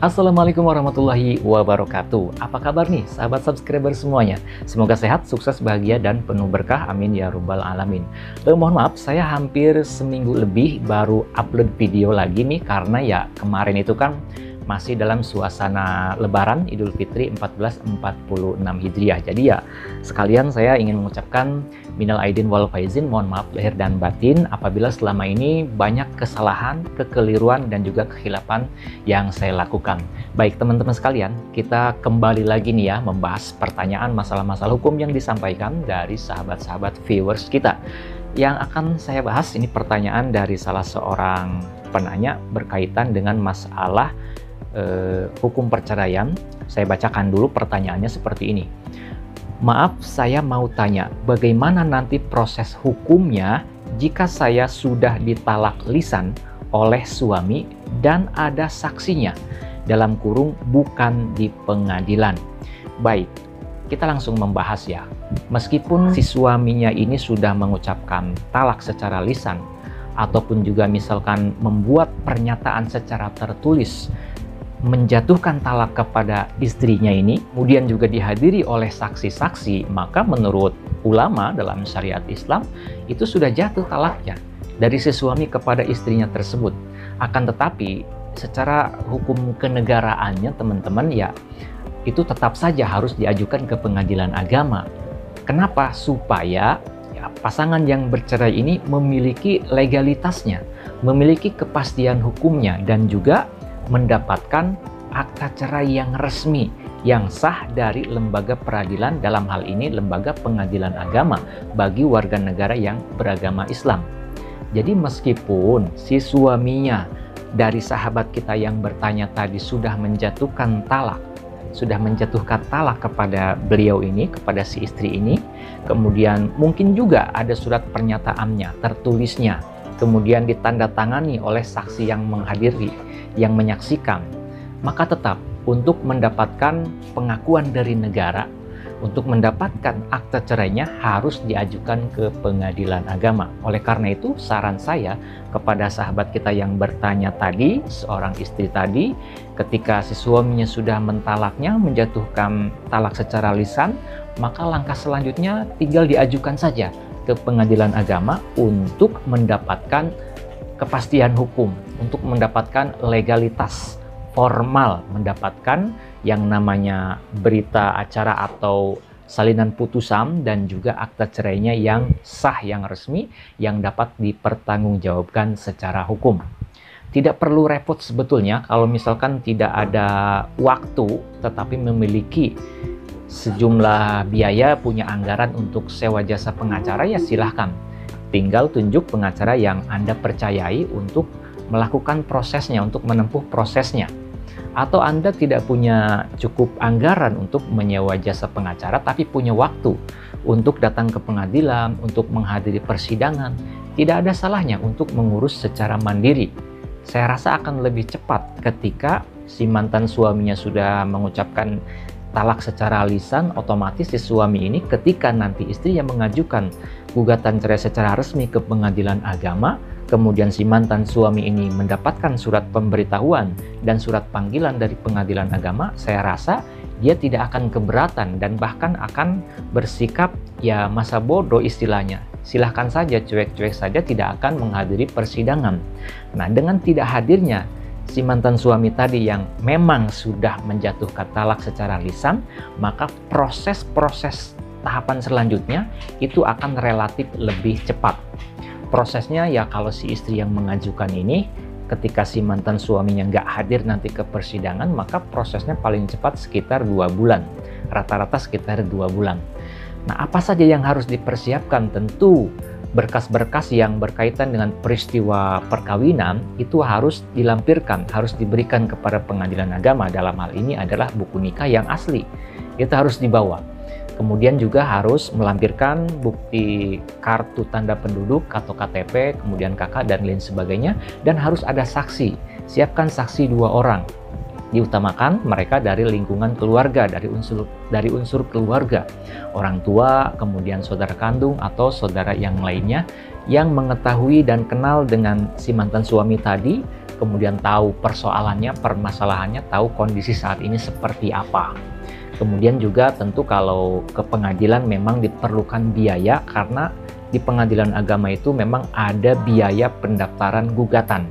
Assalamualaikum warahmatullahi wabarakatuh. Apa kabar nih sahabat subscriber semuanya? Semoga sehat, sukses, bahagia, dan penuh berkah. Amin ya rabbal alamin. Mohon maaf, saya hampir seminggu lebih baru upload video lagi nih, karena ya kemarin itu kan masih dalam suasana Lebaran Idul Fitri 1446 Hijriah. Jadi ya sekalian saya ingin mengucapkan minal aidin wal faizin, mohon maaf lahir dan batin apabila selama ini banyak kesalahan, kekeliruan, dan juga kekhilafan yang saya lakukan. Baik teman-teman sekalian, kita kembali lagi nih ya membahas pertanyaan masalah-masalah hukum yang disampaikan dari sahabat-sahabat viewers kita. Yang akan saya bahas ini pertanyaan dari salah seorang penanya berkaitan dengan masalah hukum perceraian. Saya bacakan dulu pertanyaannya seperti ini. Maaf, saya mau tanya, bagaimana nanti proses hukumnya jika saya sudah ditalak lisan oleh suami dan ada saksinya, dalam kurung bukan di pengadilan. Baik, kita langsung membahas ya. Meskipun si suaminya ini sudah mengucapkan talak secara lisan, ataupun juga misalkan membuat pernyataan secara tertulis menjatuhkan talak kepada istrinya ini, kemudian juga dihadiri oleh saksi-saksi, maka menurut ulama dalam syariat Islam itu sudah jatuh talaknya dari si suami kepada istrinya tersebut. Akan tetapi secara hukum kenegaraannya teman-teman ya itu tetap saja harus diajukan ke pengadilan agama. Kenapa? Supaya ya, pasangan yang bercerai ini memiliki legalitasnya, memiliki kepastian hukumnya, dan juga mendapatkan akta cerai yang resmi, yang sah dari lembaga peradilan, dalam hal ini lembaga pengadilan agama bagi warga negara yang beragama Islam. Jadi meskipun si suaminya dari sahabat kita yang bertanya tadi sudah menjatuhkan talak kepada beliau ini, kepada si istri ini, kemudian mungkin juga ada surat pernyataannya, tertulisnya, kemudian ditandatangani oleh saksi yang menghadiri, yang menyaksikan, maka tetap untuk mendapatkan pengakuan dari negara, untuk mendapatkan akta cerainya harus diajukan ke pengadilan agama. Oleh karena itu, saran saya kepada sahabat kita yang bertanya tadi, seorang istri tadi, ketika si suaminya sudah mentalaknya, menjatuhkan talak secara lisan, maka langkah selanjutnya tinggal diajukan saja ke pengadilan agama untuk mendapatkan kepastian hukum, untuk mendapatkan legalitas formal, mendapatkan yang namanya berita acara atau salinan putusan, dan juga akta cerainya yang sah, yang resmi, yang dapat dipertanggungjawabkan secara hukum. Tidak perlu repot sebetulnya kalau misalkan tidak ada waktu tetapi memiliki sejumlah biaya, punya anggaran untuk sewa jasa pengacara, ya silahkan. Tinggal tunjuk pengacara yang Anda percayai untuk melakukan prosesnya, untuk menempuh prosesnya. Atau Anda tidak punya cukup anggaran untuk menyewa jasa pengacara, tapi punya waktu untuk datang ke pengadilan, untuk menghadiri persidangan, tidak ada salahnya untuk mengurus secara mandiri. Saya rasa akan lebih cepat ketika si mantan suaminya sudah mengucapkan talak secara lisan, otomatis si suami ini ketika nanti istri yang mengajukan gugatan cerai secara resmi ke pengadilan agama, kemudian si mantan suami ini mendapatkan surat pemberitahuan dan surat panggilan dari pengadilan agama, saya rasa dia tidak akan keberatan dan bahkan akan bersikap ya masa bodoh istilahnya. Silahkan saja, cuek-cuek saja, tidak akan menghadiri persidangan. Nah, dengan tidak hadirnya si mantan suami tadi yang memang sudah menjatuhkan talak secara lisan, maka proses tahapan selanjutnya itu akan relatif lebih cepat. Prosesnya ya kalau si istri yang mengajukan ini, ketika si mantan suaminya nggak hadir nanti ke persidangan, maka prosesnya paling cepat sekitar 2 bulan. Rata-rata sekitar 2 bulan. Nah, apa saja yang harus dipersiapkan? Tentu berkas-berkas yang berkaitan dengan peristiwa perkawinan itu harus dilampirkan, harus diberikan kepada pengadilan agama. Dalam hal ini adalah buku nikah yang asli, itu harus dibawa. Kemudian juga harus melampirkan bukti kartu tanda penduduk atau KTP, kemudian KK dan lain sebagainya, dan harus ada saksi. Siapkan saksi 2 orang. Diutamakan mereka dari lingkungan keluarga, dari unsur keluarga, orang tua, kemudian saudara kandung atau saudara yang lainnya yang mengetahui dan kenal dengan si mantan suami tadi, kemudian tahu persoalannya, permasalahannya, tahu kondisi saat ini seperti apa. Kemudian juga tentu kalau ke pengadilan memang diperlukan biaya, karena di pengadilan agama itu memang ada biaya pendaftaran gugatan.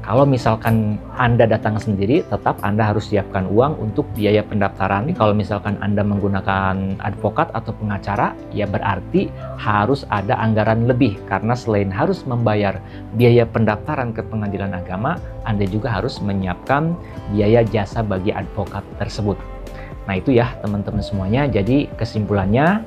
Kalau misalkan Anda datang sendiri, tetap Anda harus siapkan uang untuk biaya pendaftaran. Kalau misalkan Anda menggunakan advokat atau pengacara, ya berarti harus ada anggaran lebih. Karena selain harus membayar biaya pendaftaran ke pengadilan agama, Anda juga harus menyiapkan biaya jasa bagi advokat tersebut. Nah itu ya teman-teman semuanya. Jadi kesimpulannya,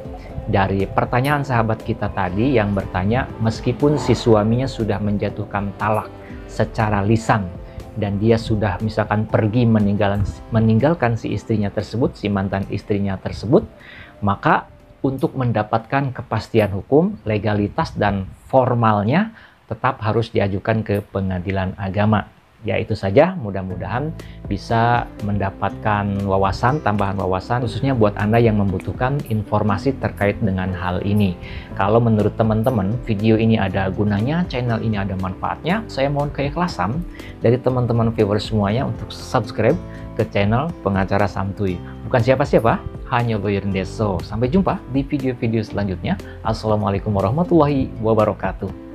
dari pertanyaan sahabat kita tadi yang bertanya, meskipun si suaminya sudah menjatuhkan talak secara lisan dan dia sudah misalkan pergi meninggalkan si istrinya tersebut, si mantan istrinya tersebut, maka untuk mendapatkan kepastian hukum, legalitas dan formalnya tetap harus diajukan ke pengadilan agama. Ya itu saja, mudah-mudahan bisa mendapatkan wawasan, tambahan wawasan khususnya buat Anda yang membutuhkan informasi terkait dengan hal ini. Kalau menurut teman-teman video ini ada gunanya, channel ini ada manfaatnya, saya mohon keikhlasan dari teman-teman viewers semuanya untuk subscribe ke channel Pengacara Santuy. Bukan siapa-siapa, hanya Lawyer Ndeso. Sampai jumpa di video-video selanjutnya. Assalamualaikum warahmatullahi wabarakatuh.